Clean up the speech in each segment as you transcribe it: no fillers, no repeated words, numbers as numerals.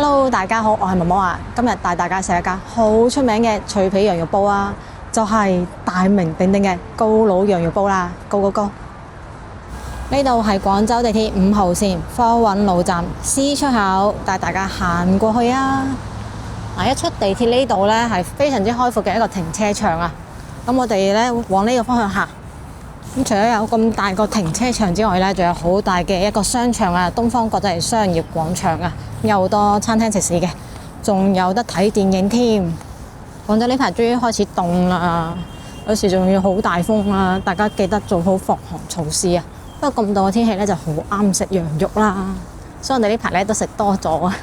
Hello，大家好，我係毛毛啊。今日帶大家食一間好出名嘅脆皮羊肉煲啊，就係大名鼎鼎嘅高佬羊肉煲啦。Go！呢度係廣州地鐵5號線科韻路站 C 出口，帶大家行過去啊。一出地鐵呢度呢，係非常之開闊嘅一個停車場啊。咁我哋呢往呢個方向行。咁除咗有咁大個停車場之外呢，仲有好大嘅一個商場啊，東方國際商業廣場啊，有好多餐廳食肆嘅，仲有得睇電影添。廣州呢排終於開始凍啦，有時仲要好大風啊，大家記得做好防寒措施啊。不過咁凍嘅天氣呢，就好啱食羊肉啦，所以我哋呢排呢都食多咗啊。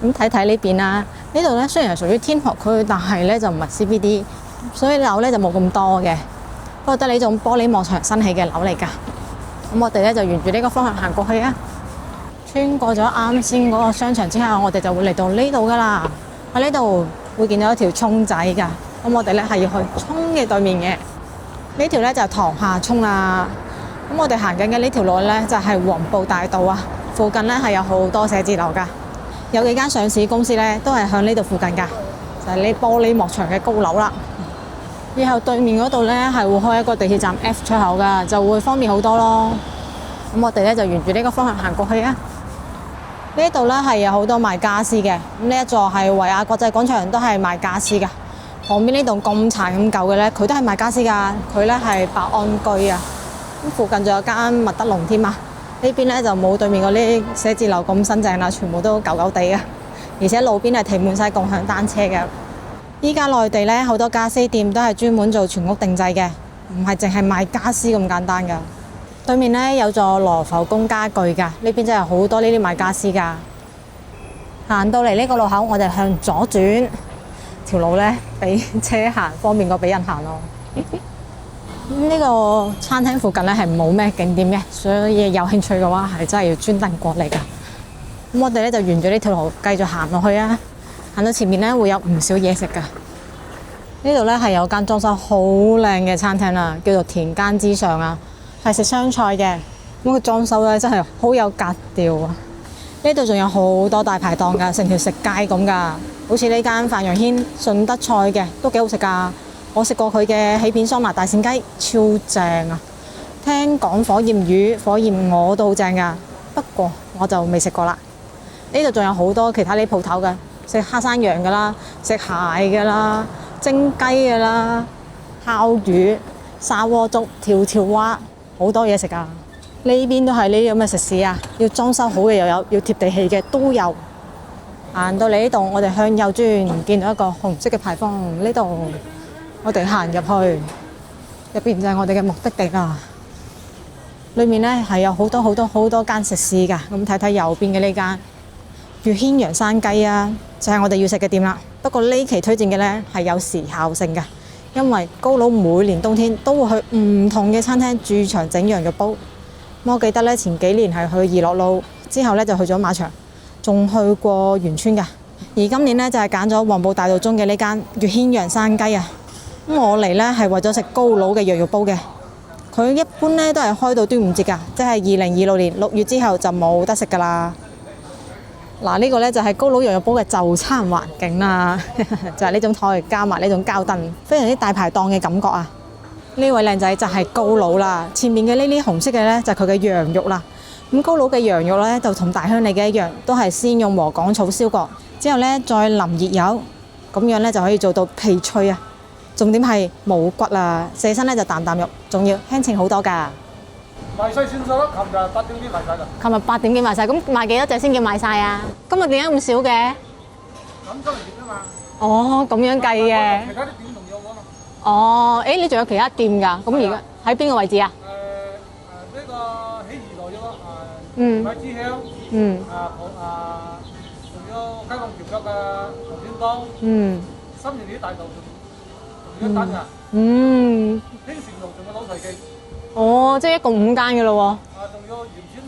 咁睇睇呢邊啦，呢度呢雖然係屬於天河區，但係呢就唔係 CBD， 所以樓呢就冇咁多嘅。不過得呢種玻璃幕牆新起嘅樓嚟㗎。咁我哋咧就沿住呢個方向行過去啊。穿過咗啱先嗰個商場之後，我哋就會嚟到呢度㗎啦。喺呢度會見到一條涌仔㗎。咁我哋咧係要去涌嘅對面嘅。呢條咧就係塘下涌啦。咁我哋行緊嘅呢條路咧就係黃埔大道啊。附近咧係有好多寫字樓㗎。有幾間上市公司咧都係向呢度附近㗎。就係呢玻璃幕牆嘅高樓啦。以後對面嗰度呢係會開一個地鐵站 F 出口㗎，就會方便好多咯。咁我哋呢就沿住呢個方向行過去啊。呢度呢係有好多賣家私嘅。咁呢一座係維亞國際廣場，都係賣家私㗎。旁邊呢棟咁殘咁舊嘅呢，佢都係賣家私㗎。佢呢係百安居啊。咁附近仲有間麥德龍添啊。呢邊呢就冇對面嗰啲寫字樓咁新淨啦，全部都舊舊地嘅。而且路邊係停滿晒共享單車嘅。依家內地呢，好多家私店都係專門做全屋定製嘅，唔係淨係賣家私咁簡單㗎。對面呢，有座羅浮宮家具㗎，呢邊真係好多呢啲賣家私㗎。行到嚟呢個路口，我哋向左轉，條路呢俾車行方便過俾人行咯。呢個餐廳附近呢係冇咩景點嘅，所以有興趣嘅話係真係要專登過嚟㗎。咁我哋呢就沿住呢條路繼續行落去啊。行到前面呢，會有唔少嘢食㗎。呢度呢係有間裝修好靚嘅餐廳啦，叫做田間之上啊，係食湘菜嘅。咁個裝修呢真係好有格調啊！呢度仲有好多大排檔㗎，成條食街咁㗎。好似呢間范陽軒順德菜嘅都幾好食㗎。我食過佢嘅起片桑拿大扇雞，超正啊！聽講火焰魚、火焰鵝都好正㗎，不過我就未食過啦。呢度仲有好多其他啲鋪頭㗎。食黑山羊㗎啦，食蟹㗎啦，蒸雞㗎啦，烤魚、砂鍋粥、跳跳蛙，好多嘢食啊！呢邊都係呢啲咁嘅食肆啊，要裝修好嘅又有，要貼地氣嘅都有。行到嚟呢度，我哋向右轉，見到一個紅色嘅牌坊，呢度我哋行入去，入邊就係我哋嘅目的地啦。裏面呢係有好多間食肆㗎，咁睇睇右邊嘅呢間月軒洋山雞啊！就係我哋要食嘅店啦。不過呢期推薦嘅呢係有時效性嘅，因為高佬每年冬天都會去唔同嘅餐廳駐場整羊肉煲。我記得呢前幾年係去怡樂路，之後呢就去咗馬場，仲去過員村㗎。而今年呢就係揀咗黃埔大道中嘅呢間月軒洋山雞啊。咁我嚟呢係為咗食高佬嘅羊肉煲嘅。佢一般呢都係開到端午節㗎，即係2026年6月之後就冇得食㗎啦。嗱，呢個呢就係高佬羊肉煲嘅就餐環境啦，就係呢種台加埋呢種膠凳，非常之大排檔嘅感覺啊！呢位靚仔就係高佬啦，前面嘅呢啲紅色嘅呢就係佢嘅羊肉啦。咁高佬嘅羊肉呢就同大鄉里嘅一樣，都係先用禾稈草燒過，之後呢再淋熱油，咁樣呢就可以做到皮脆啊！重點係冇骨啊，射身呢就啖啖肉，仲要輕稱好多㗎。賣晒算數啦！琴日8點幾賣晒㗎。琴日8點幾賣晒，咁賣幾多隻先叫賣晒啊？今日點解咁少嘅？咁周年節啊嘛。哦，咁樣計嘅。其他啲店仲有㗎嘛？哦，誒，你仲有其他店㗎？咁而家喺邊個位置啊？呢個起義路啫喎，嗯。米之鄉。嗯。仲有街坊橋腳嘅紅天幫。嗯。深源啲大道仲有一單㗎。嗯。興善路仲有老財記。哦，即係一共5間嘅咯仲有鹽村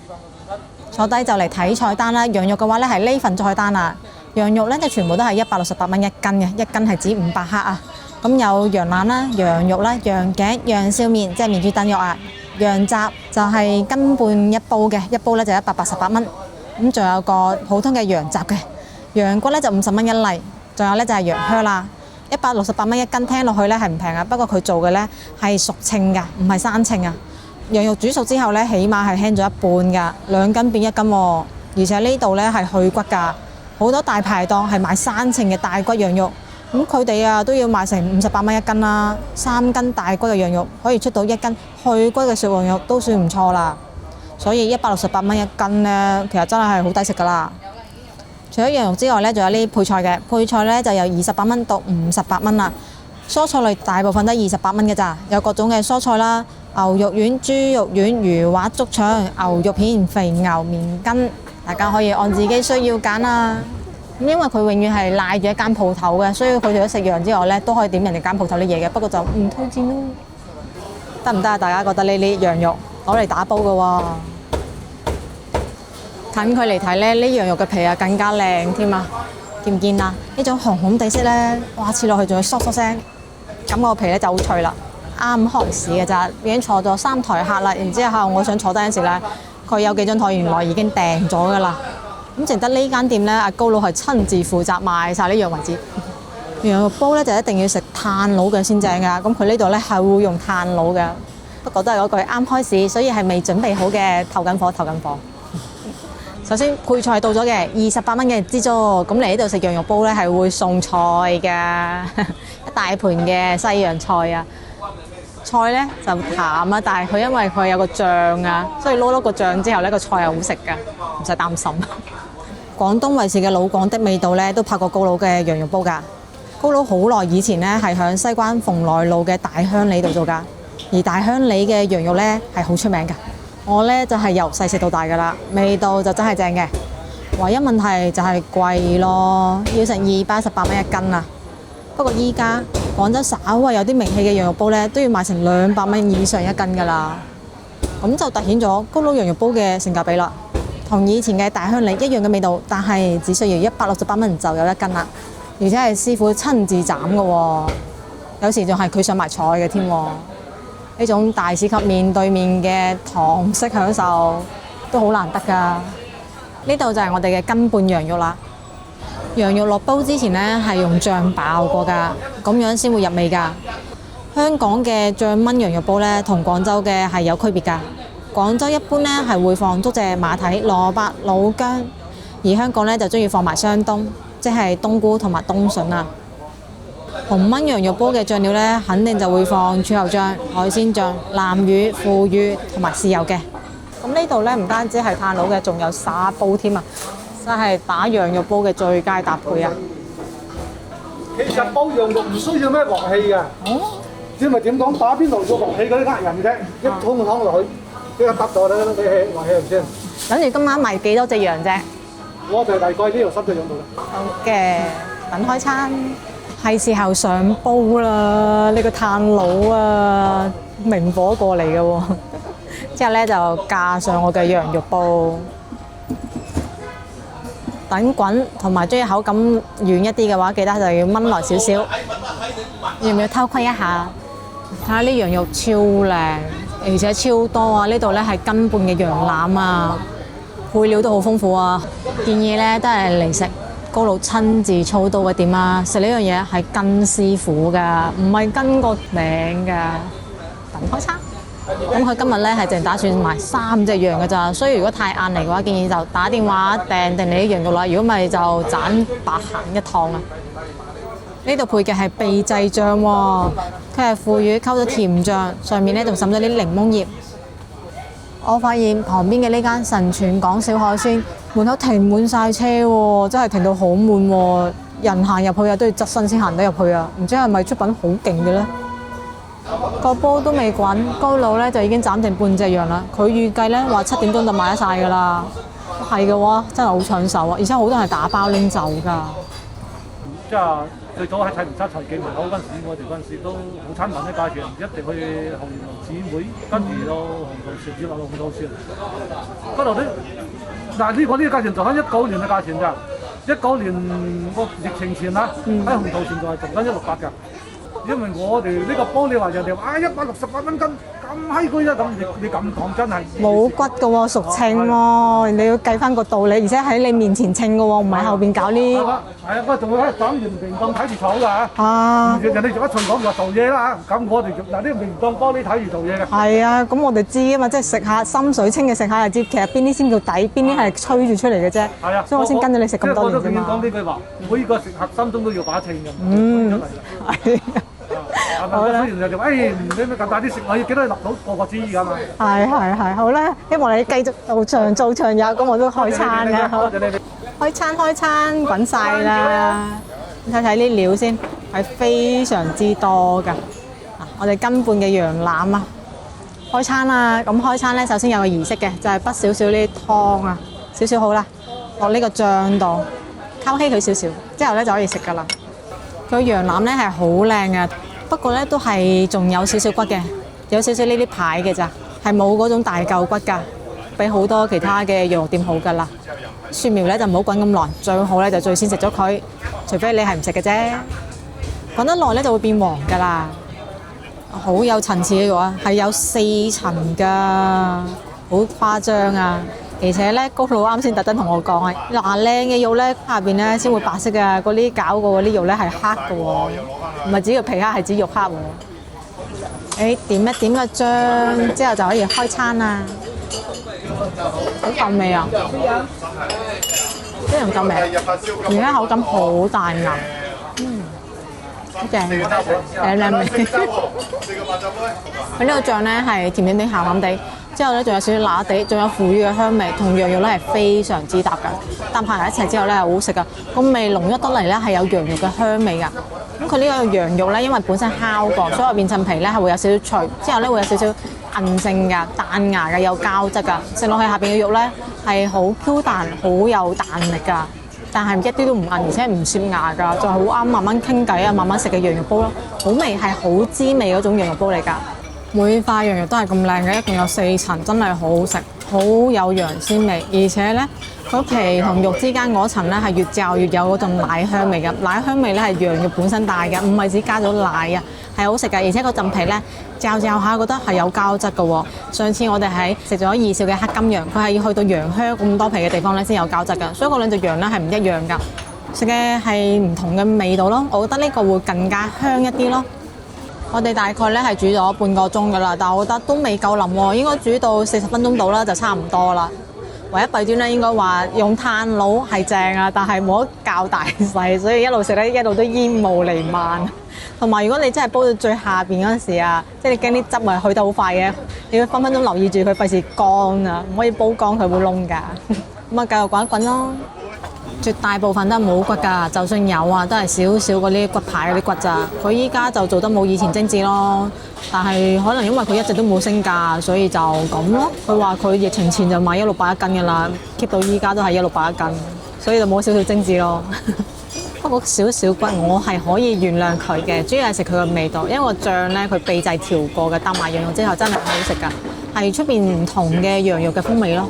200個坐低就嚟睇菜單啦。羊肉嘅話咧係呢份菜單啦。羊肉咧就全部都係168蚊一斤嘅，一斤係指500克啊。咁有羊腩啦、羊肉啦、羊頸、羊燒麵，即係面珠燉肉啊。羊雜就係斤半一煲嘅，一煲咧就188蚊。咁仲有個普通嘅羊雜嘅，羊骨咧就50蚊一例，仲有咧就係羊靴啦，168蚊一斤，聽落去咧係唔平啊，不過佢做嘅咧係熟稱㗎，唔係生稱啊。羊肉煮熟之後咧，起碼係輕咗一半㗎，2斤變1斤喎，而且呢度咧係去骨㗎，好多大排檔係賣生稱嘅大骨羊肉。咁佢哋啊都要賣成58蚊一斤啦，3斤大骨嘅羊肉可以出到1斤去骨嘅熟羊肉都算唔錯啦。所以168蚊一斤呢，其實真係好抵食㗎啦。除咗羊肉之外呢，仲有啲配菜嘅，配菜呢就由28蚊到58蚊啦。蔬菜類大部分都28蚊嘅咋，有各種嘅蔬菜啦，牛肉丸、豬肉丸、魚滑、竹腸、牛肉片、肥牛、麵筋，大家可以按自己需要揀啊。因為佢永遠係賴住一間鋪頭嘅，所以佢除咗食羊之外咧，都可以點人哋間鋪頭啲嘢嘅。不過就唔推薦咯，得唔得啊？大家覺得呢啲羊肉攞嚟打煲嘅喎，近距離睇咧，呢羊肉嘅皮啊更加靚添啊！見唔見啊？呢種紅紅地色咧，哇！切落去仲要嗦嗦聲，咁個皮咧就好脆啦。啱開市嘅咋，已經坐咗3台客啦。然之後我想坐低嗰陣時咧，佢有幾張台原來已經訂咗㗎啦。咁淨得呢間店咧，阿高佬係親自負責賣晒呢樣為止。羊肉煲咧就一定要食炭爐嘅先正㗎。咁佢呢度咧係會用炭爐嘅，不過都係嗰句啱開市，所以係未準備好嘅，透緊火。首先配菜到咗嘅28蚊嘅知足，咁嚟呢度食羊肉煲咧係會送菜㗎，一大盤嘅西洋菜啊。菜咧就淡啊，但係佢因為佢有個醬啊，所以撈個醬之後咧個菜係好食㗎，唔使擔心。廣東衛視嘅老廣的味道咧都拍過高佬嘅羊肉煲㗎。高佬好耐以前咧係響西關蓬萊路嘅大鄉里度做㗎，而大鄉里嘅羊肉咧係好出名㗎。我咧就係由細食到大㗎啦，味道就真係正嘅。唯一問題就係貴咯，要成218蚊一斤啊。不過依家廣州稍為有啲名氣嘅羊肉煲咧，都要賣成200蚊以上一斤㗎啦。咁就突顯咗高佬羊肉煲嘅性價比啦。同以前嘅大鄉里一樣嘅味道，但係只需要168蚊就有一斤啦，而且係師傅親自斬嘅喎，有時仲係佢上埋菜嘅添。呢種大市級面對面嘅堂式享受都好難得㗎。呢度就係我哋嘅斤半羊肉啦。羊肉落煲之前呢，係用醬爆過㗎，咁樣先會入味㗎。香港嘅醬燜羊肉煲呢，同廣州嘅係有區別㗎。廣州一般呢係會放竹蔗、馬蹄、蘿蔔、老薑，而香港呢就中意放埋雙冬，即係冬菇同埋冬筍啊。紅燜羊肉煲嘅醬料呢，肯定就會放柱侯醬、海鮮醬、南乳、腐乳同埋豉油嘅。咁呢度呢，唔單止係炭爐嘅，仲有砂煲添啊！真係打羊肉煲嘅最佳搭配啊！其實煲羊肉唔需要咩樂器㗎，只咪點講打邊爐做樂器嗰啲呃人啫，一桶個湯落去，即刻揼咗啦，你係樂器唔先。諗住今晚賣幾多隻羊啫？我哋大概呢度10隻羊度啦。好嘅，等開餐，係時候上煲啦！呢個炭爐啊，明火過嚟嘅喎。之後咧就加上我嘅羊肉煲。等滾同埋中意口感軟一啲嘅話，記得就要燜耐少少。要唔要偷窺一下？睇下呢羊肉超靚，而且超多啊！呢度咧係斤半嘅羊腩啊，配料都好豐富啊。建議咧都係嚟食高佬親自操刀嘅店啊！食呢樣嘢係跟師傅㗎，唔係跟個名㗎。等開餐。咁佢今日咧係淨打算賣3隻羊㗎咋，所以如果太晏嚟嘅話，建議就打電話訂定你啲羊肉啦。如果唔係就盞白行一趟啦。呢度配嘅係秘製醬喎，佢係腐乳溝咗甜醬，上面咧仲滲咗啲檸檬葉。我發現旁邊嘅呢間神泉港小海鮮門口停滿晒車喎，真係停到好滿喎，人行入去啊都要側身先行得入去啊，唔知係咪出品好勁嘅咧？個煲都未滾，高佬咧就已經斬定半隻羊啦。佢預計咧話7點鐘就賣得晒㗎啦。係嘅話，真係好搶手啊！而且好多人係打包拎走㗎。即係最早喺齊龍沙財記門口嗰陣時，我哋嗰陣時都好親民嘅價錢，一定去紅龍姊妹，跟住到紅桃船，至落到紅桃船。嗰度啲嗱呢個價錢就喺19年嘅價錢咋，19年個疫情前啦，喺紅桃船仲係做緊168㗎。因為我哋呢個煲你話人哋話168蚊斤咁閪貴啊，咁你咁講真係冇骨嘅喎，熟稱喎，你要計翻個道理，而且喺你面前稱嘅喎，唔係後邊搞呢。係啊，我仲要喺等完明檔睇住炒㗎嚇。啊！人哋做一場講話做嘢啦嚇，咁我哋嗱呢個明檔幫你睇住做嘢嘅。係啊，咁我哋知啊嘛，即係食下心水清嘅食下就知，其實邊啲先叫底，邊啲係吹住出嚟嘅啫。係啊，所以我先跟咗你食咁多年啫嘛。我都永遠講呢句話，每個食客心中都要把秤嘅。係。好啦，雖然就話你咩咁大啲食，我要幾多粒到個個知㗎嘛。係，好啦，希望你繼續做長有，咁我都開餐㗎。好，開餐滾晒啦！睇睇啲料先，係非常之多㗎。我哋斤半嘅羊腩啊，開餐啦！咁開餐咧，首先有個儀式嘅，就係畢少少呢啲湯啊，少少好啦，落呢個醬度，溝稀佢少少，之後咧就可以食㗎啦。佢羊腩咧係好靚嘅，不過咧都係仲有少少骨嘅，有少少呢啲排嘅咋，係冇嗰種大嚿骨㗎，比好多其他嘅羊肉店好㗎啦。蒜苗咧就唔好滾咁耐，最好咧就最先食咗佢，除非你係唔食嘅啫。滾得耐咧就會變黃㗎啦。好有層次嘅肉啊，係有4層㗎，好誇張啊！而且咧，高佬啱先特登同我講啊，嗱靚嘅肉咧下邊咧先會白色嘅，嗰啲搞過嗰啲肉咧係黑嘅喎，唔係指個皮黑，係指肉黑喎。點一點個醬之後就可以開餐啦，好夠味啊！非常夠味，而家口感好彈牙，好正，靚味。佢呢個醬咧係甜甜地、鹹鹹地。之後咧，仲有少少辣地，仲有腐乳嘅香味，同羊肉咧係非常之搭㗎。搭埋一齊之後咧係好食㗎，個味濃郁得嚟咧係有羊肉嘅香味㗎。咁佢呢個羊肉咧，因為本身烤過，所以入邊層皮咧係會有少少脆，之後咧會有少少韌性㗎、彈牙㗎、有膠質㗎。食落去下邊嘅肉咧係好 Q 彈、好有彈力㗎，但係一啲都唔韌，而且唔攝牙㗎，就係好啱慢慢傾偈啊、慢慢食嘅羊肉煲咯。好味係好滋味嗰種羊肉煲嚟㗎。每塊羊肉都係咁靚嘅，一共有4層，真係好好食，好有羊鮮味，而且咧個皮同肉之間嗰層咧係越嚼越有嗰種奶香味嘅，奶香味咧係羊肉本身帶嘅，唔係只加咗奶啊，係好食嘅，而且個陣皮咧嚼下覺得係有膠質嘅喎。上次我哋喺食咗二少嘅黑金羊，佢係要去到羊靴咁多皮嘅地方咧先有膠質㗎，所以嗰兩隻羊咧係唔一樣㗎，食嘅係唔同嘅味道咯。我覺得呢個會更加香一啲咯。我哋大概咧係煮咗半個鐘㗎啦，但係我覺得都未夠腍喎，應該煮到40分鐘到啦，就差唔多啦。唯一弊端咧應該話用炭爐係正啊，但係冇得較大細，所以一路食咧一路都煙霧瀰漫。同埋如果你真係煲到最下邊嗰陣時啊，即係你驚啲汁咪去得好快嘅，你要分分鐘留意住佢，費事乾啊，唔可以煲乾佢會燶㗎。咁啊繼續滾一滾咯。絕大部分都係冇骨㗎，就算有啊，都係少少嗰啲骨牌嗰啲骨咋。佢依家就做得冇以前精緻咯，但係可能因為佢一直都冇升價，所以就咁咯。佢話佢疫情前就賣168一斤㗎啦，keep 到依家都係168一斤，所以就冇少少精緻咯。不過少少骨我係可以原諒佢嘅，主要係食佢嘅味道，因為個醬咧佢秘製調過嘅，搭埋羊肉之後真係好食㗎，係出邊唔同嘅羊肉嘅風味咯。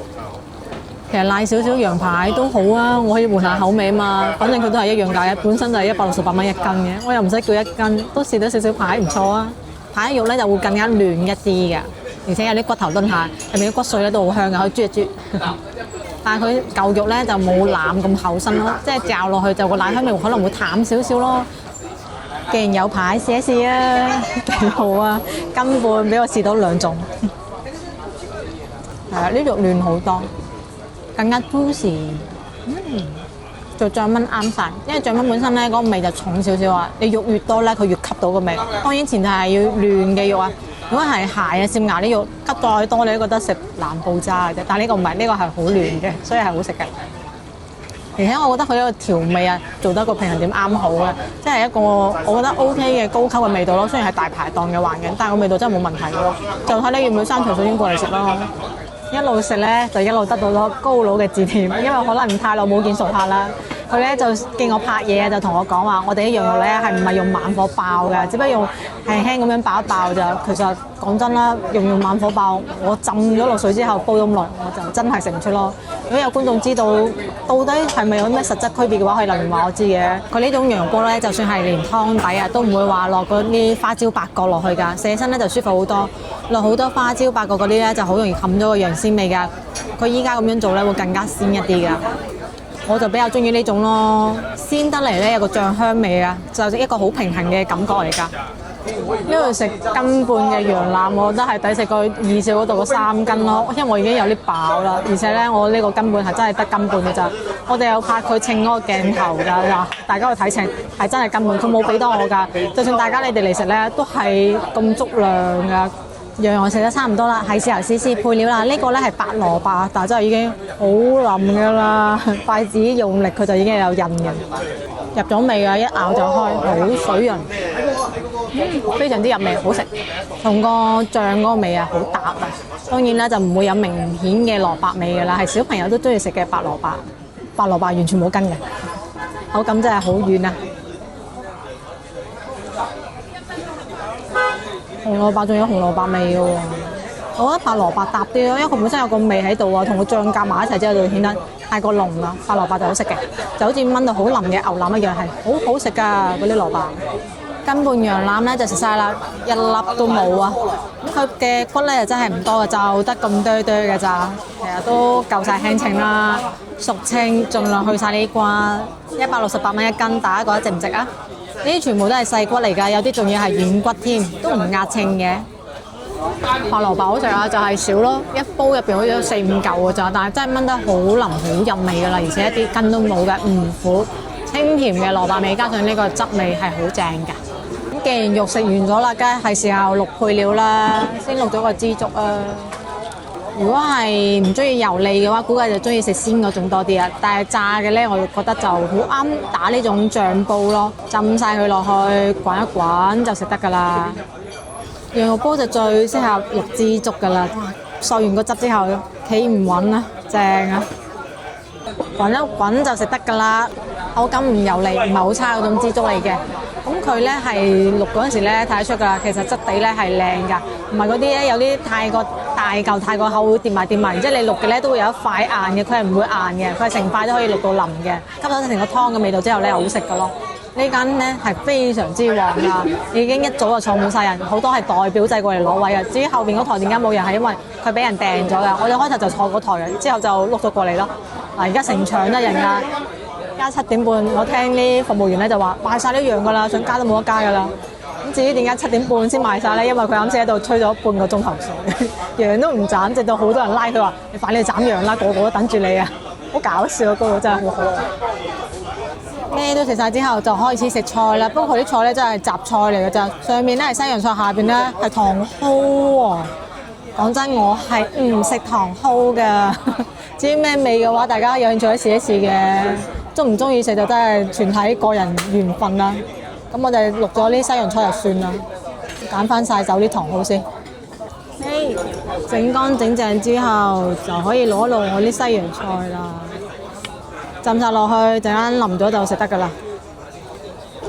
其實瀨少少羊排都好啊，我可以換下口味啊嘛。反正佢都係一樣價嘅，本身就係168蚊一斤嘅，我又唔使叫一斤，都試得少少排唔錯啊。排肉咧就會更加嫩一啲嘅，而且有啲骨頭燉下，入面啲骨髓咧都好香嘅，可以啜一啜。但係佢舊肉咧就冇腩咁厚身咯，即係嚼落去就個奶香味可能會淡少少咯。既然有排試一試啊，幾好啊！斤半俾我試到2種，係啊，啲肉嫩好多。更加 juicy，做醬燜啱晒，因為醬燜本身咧嗰個味就重少少啊，你肉越多咧佢越吸到個味。當然前提係要嫩嘅肉啊，如果係蟹啊、尖牙啲肉吸再多你都覺得食藍布渣嘅啫，但係呢個唔係，呢個係好嫩嘅，所以係好食嘅。而且我覺得佢呢個調味啊做得個平衡點啱好嘅，即係一個我覺得 OK 嘅高級嘅味道咯。雖然係大排檔嘅環境，但係個味道真係冇問題咯。就睇你要唔要生條水晶過嚟食咯。一路食咧就一路得到咗高佬嘅致歉，因為可能太耐冇見熟客啦。佢咧就見我拍嘢就同我講話，我哋啲羊肉咧係唔係用猛火爆嘅，只不過用輕輕咁樣爆一爆就，其實講真啦，用慢火爆，我浸咗落水之後煲咗咁耐，我就真係食唔出咯。如果有觀眾知道到底係咪有咩實質區別嘅話，可以留言話我知嘅。佢呢種羊肉煲咧，就算係連湯底啊，都唔會話落嗰啲花椒八角落去㗎，食起身咧就舒服好多。落好多花椒八角嗰啲咧，就好容易冚咗個羊鮮味㗎。佢依家咁樣做咧，會更加鮮一啲㗎。我就比較中意呢種咯，鮮得嚟咧有個醬香味啊，就一個好平衡嘅感覺嚟㗎。呢度食斤半嘅羊腩，我覺得係抵食過二少嗰度嘅3斤咯，因為我已經有啲飽啦，而且咧我呢個斤半係真係得斤半嘅咋。我哋有拍佢稱嗰個鏡頭㗎，嗱大家去睇稱係真係斤半，佢冇俾多我㗎。就算大家你哋嚟食咧，都係咁足量㗎。羊我食得差唔多啦，係時候試試配料啦。呢個咧係白蘿蔔，但係真係已經好腍㗎啦，筷子用力佢就已經有印嘅，入咗味㗎，一咬就開，好水潤，非常之入味，好食。同個醬嗰個味啊，好搭啊。當然啦，就唔會有明顯嘅蘿蔔味㗎啦，係小朋友都中意食嘅白蘿蔔。白蘿蔔完全冇根嘅，口感真係好軟啊！紅蘿蔔仲有紅蘿蔔味嘅喎，我覺得白蘿蔔搭啲咯，因為佢本身有個味喺度啊，同個醬夾埋一齊之後就顯得太過濃啦。白蘿蔔就好食嘅，就好似炆到好腍嘅牛腩一樣，係好好食㗎嗰啲蘿蔔。斤半羊腩咧就食晒啦，一粒都冇啊！佢嘅骨咧就真係唔多嘅，就得咁堆堆嘅咋，其實都夠晒輕稱啦。熟稱盡量去晒呢啲骨，168蚊一斤，大家覺得值唔值啊？呢啲全部都係細骨嚟㗎，有啲仲要係軟骨添，都唔壓稱嘅。白蘿蔔好食啊，就係少咯，一煲入邊好似有4、5嚿㗎咋，但係真係炆得好腍好入味㗎啦，而且一啲筋都冇嘅，唔苦，清甜嘅蘿蔔味加上呢個汁味係好正㗎。咁既然肉食完咗啦，梗係時候錄配料啦，先錄咗個枝竹啊。如果係唔中意油膩嘅話，估計就中意食鮮嗰種多啲啊。但係炸嘅咧，我覺得就好啱打呢種醬煲咯，浸晒佢落去，滾一滾就食得㗎啦。羊肉煲就最適合錄枝竹㗎啦，嗦完個汁之後企唔穩啊，正啊！滾一滾就食得㗎啦，口感唔油膩，唔係好差嗰種枝竹嚟嘅。咁佢咧係錄嗰陣時咧睇得出㗎，其實質地咧係靚㗎，唔係嗰啲咧有啲太過大嚿太過厚會跌埋，然之後你錄嘅咧都會有一塊硬嘅，佢係唔會硬嘅，佢係成塊都可以錄到腍嘅，吸咗成個湯嘅味道之後咧好食㗎咯。呢間咧係非常之旺㗎，已經一早就坐滿晒人，好多係代表制過嚟攞位啊。至於後邊嗰台點解冇人，係因為佢俾人訂咗㗎。我哋開頭就坐嗰台嘅，之後就碌咗過嚟咯。嗱，而家成場都人㗎。加7點半，我聽啲服務員咧就話賣晒呢樣㗎啦，想加都冇得加㗎啦。咁至於點解7點半先賣晒咧？因為佢啱先喺度吹咗半個鐘頭水，羊都唔斬，直到好多人拉佢話：你快啲斬羊啦，個個都等住你啊！好搞笑啊，嗰個真係好好。咩都食晒之後，就開始食菜啦。不過佢啲菜咧真係雜菜嚟㗎咋，上面咧係西洋菜，下邊咧係糖蒿喎。講真，我係唔食糖蒿㗎。至於咩味嘅話，大家有興趣可以試一試嘅。中唔中意食就真係全睇個人緣分啦。咁我哋錄咗啲西洋菜就算啦，揀翻晒走啲糖蒿先。整乾整淨之後，就可以攞一攞我啲西洋菜啦。浸晒落去，陣間淋咗就食得㗎啦。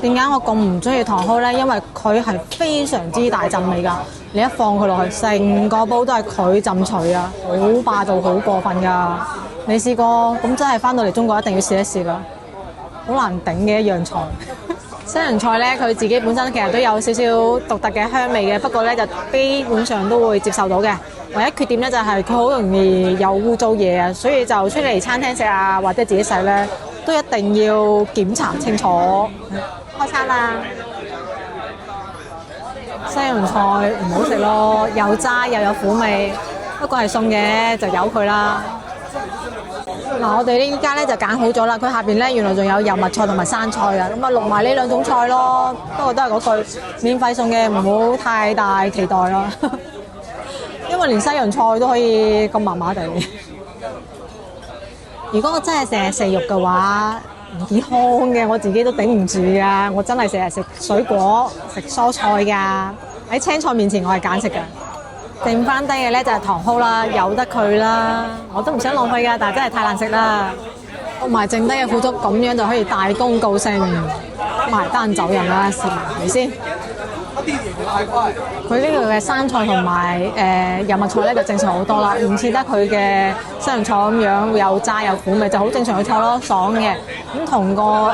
點解我咁唔中意糖蒿呢？因為佢係非常之大陣味㗎。你一放佢落去，成個煲都係佢浸除啊，好霸道，好過分㗎。你試過？咁真係翻到嚟中國一定要試一試啦。好難頂嘅一樣菜。西洋菜呢，佢自己本身其實都有少少獨特嘅香味嘅，不過呢，就基本上都會接受到嘅。唯一缺點呢，就係佢好容易有污糟嘢啊，所以就出嚟餐廳食啊，或者自己食呢，都一定要檢查清楚。開餐啦！西洋菜唔好食咯，又齋又有苦味，不過係餸嘅就由佢啦。嗱，我哋呢家咧就揀好咗啦，佢下邊咧原來仲有油麥菜同埋生菜啊，咁啊錄埋呢2種菜咯。不過都係嗰句，免費送嘅唔好太大期待咯，因為連西洋菜都可以咁麻麻地。如果我真係成日食肉嘅話，唔健康嘅，我自己都頂唔住㗎。我真係成日食水果、食蔬菜㗎。喺青菜面前，我係揀食㗎。剩翻低嘅咧就係糖蒿啦，由得佢啦，我都唔想浪費㗎，但係真係太難食啦。同埋剩低嘅腐竹咁樣就可以大功告成，埋單走人啦，試埋佢先。佢呢度嘅生菜同埋油麥菜咧就正常好多啦，唔似得佢嘅西洋菜咁樣又炸又苦味，就好正常嘅菜咯，爽嘅。咁同個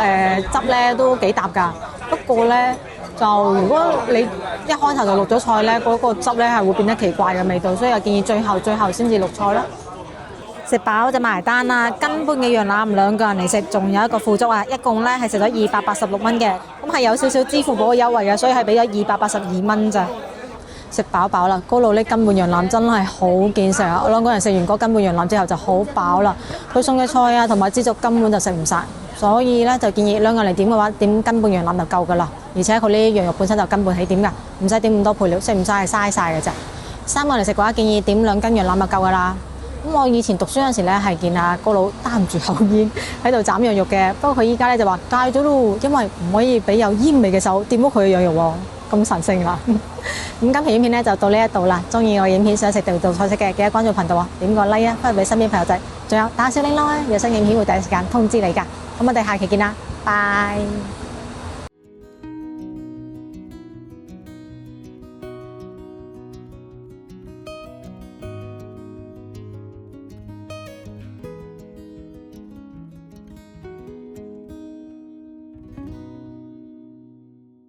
汁咧都幾搭㗎。不過咧就如果你一開頭就落咗菜咧，嗰個汁咧係會變得奇怪嘅味道，所以我建議最後先至落菜啦。食飽就埋單啦，根本嘅羊腩2個人嚟食，仲有一個腐竹啊，一共咧係食咗286蚊嘅，咁係有少少支付寶嘅優惠嘅，所以係俾咗282蚊咋。食飽飽啦，高佬呢根本羊腩真係好見食啊！我2個人食完嗰根本羊腩之後就好飽啦，佢送嘅菜啊同埋枝竹根本就食唔晒，所以咧就建議2個人嚟點嘅話，點根本羊腩就夠噶啦，而且佢呢啲羊肉本身就根本起點㗎，唔使點咁多配料，食唔晒係嘥晒嘅咋。3個人嚟食嘅話，建議點2斤羊腩就夠噶啦。咁我以前讀書嗰陣時咧，係見阿高佬擔住口煙喺度斬羊肉嘅，不過佢依家咧就話戒咗咯，因為唔可以俾有煙味嘅手掂到佢嘅羊肉喎，咁神聖啦。咁今期影片咧就到呢一度啦，中意我影片想食地道菜式嘅，記得關注頻道啊，點個 like 啊，分享俾身邊朋友仔，仲有打小鈴鐺咧，有新影片會第一時間通知你㗎。咁我哋下期見啦，拜。